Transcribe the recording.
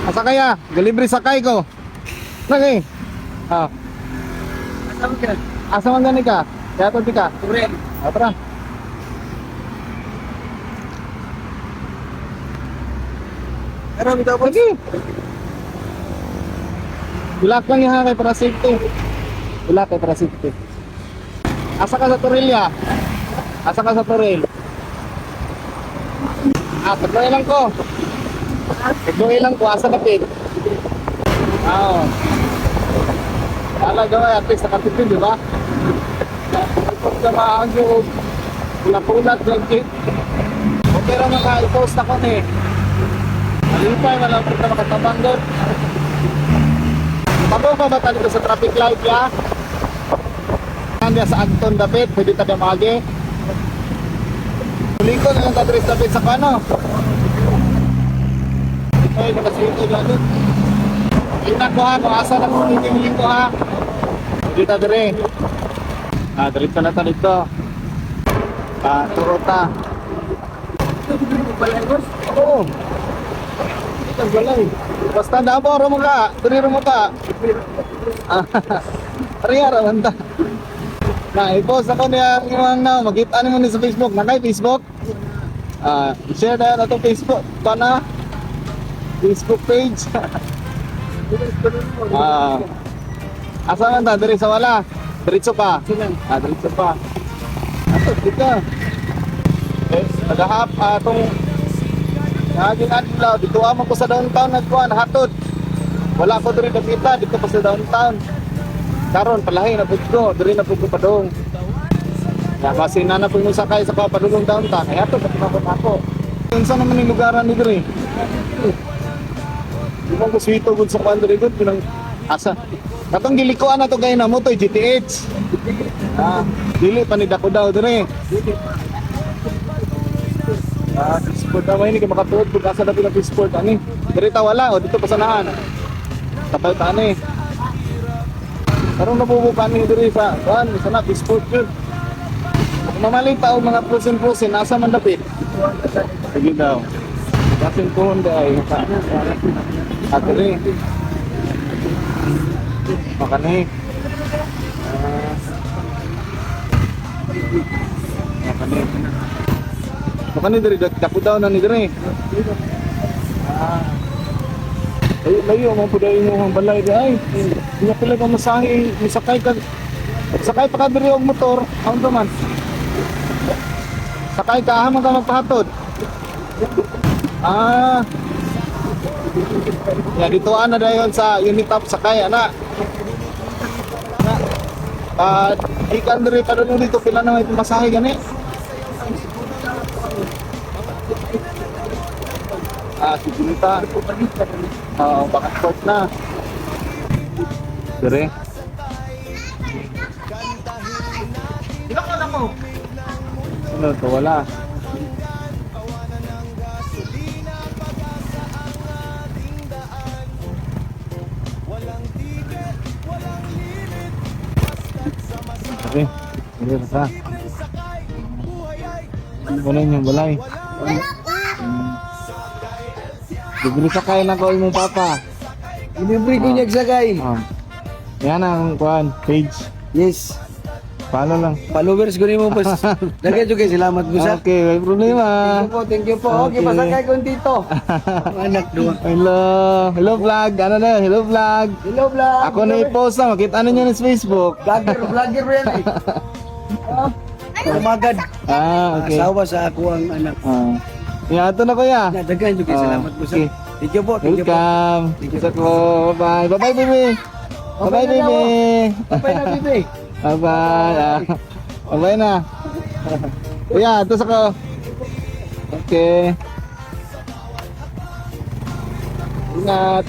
Asa kaya? Delivery sakay ko. Lagi. Ah. Asa man gani ka? Kaya to ka. Turel. Tara. Pero may tapos. Lagi. Bilak lang yung kay para safety. Bilak kay para safety. Asa ka sa Torrelia? Asa ka sa Torrel? Tagloy lang ko. Tagloy lang ko, asa kapit. Oo. Talaga ba, at least nakatipid, di ba? Pag samahan yung pula-pulat, blanket. Okay lang maka-post ako eh. Malipay, malapit na makatabang doon. Pabong pa ba tayo sa traffic light, ya? Nandiya sa Anton David, pwede tayo magi. Huli ko na lang tatris David sa kano. Ay, nakasito dyan doon. Tingnan ko ha, kung asa na kung hindi ko ha. Dito dire. Diretso na tayo dito. Turota. Oo. Ito balay. Basta dabor mo ka, turiro mo ka. Ariya raman ta. Na, i-post ako niya yung makita mo ni sa Facebook. Nakay Facebook? Share na ito Facebook. Ito na. Facebook page. Asa man ta? Diretso wala? Diretso pa? Diretso pa. Ato, dito. Nagahap atong naging adlaw. Dito amo ko sa downtown nagkuhan, hatod. Wala ko diri nakita, dito pa sa downtown. Karon palahi na pud ko, diri na pud ko padung. Ya kasi na pud mo sakay sa papadulong downtown. Ay hatod na ako. Unsa naman yung lugaran ni diri? Yung ko swito gud sa kwan diri gud pinang asa. Katong gilikuan na to gay na mo to GTH. Dili pa ni dako daw dire. Sport daw ini kay makatuod pud asa daw ng sport ani. Diri ta wala o dito pa sanahan. Tapay ta ani. Karong nabubukan ni diri sa kuan sana sport yun. Mamalita og mga pusin-pusin asa man dapit. Sige daw. Dasin tuhon day sa. Atri. Makani. Makani dari dako daw na ni dire. Ay, layo mo pud ay imong balay di ay. Diya pala ka masahe, misakay ka. Sakay pa ka diri og motor, aun to man. Sakay ka hamon ka magpahatod. Ya dito ana dayon sa Unitop sakay ana. Ikan diri pa doon dito pila na may pumasahe gani. Si Junita. Baka short na. Dire. Ilan ko na mo? Ano to wala. Okay. Ini sa. Ano yung balay? Dibili sakay na ko imong papa. Inibre ko niya sagay. Yan ang kuan page. Yes. Follow lang. Followers ko nimo pas. Daghan jud kay salamat po sa. Okay, may problema. Thank you po. Okay, pasakay ko dito. Anak duwa. Hello vlog. Ano na? Hello vlog. Hello vlog. Ako na i-post na. Makita niyo sa Facebook. Vlogger yan eh. Umagad. Okay. Asawa sa ako ang anak. Yan, ito na kuya. Daghan jud kay salamat po sa. Okay. Thank you po. Thank you po. Welcome. Isa ko. Bye-bye. Bye-bye, baby. Bye-bye, baby. Bye na bibi. Bye-bye. Bye-bye na. Kuya, ito sa ko. Okay. Ingat.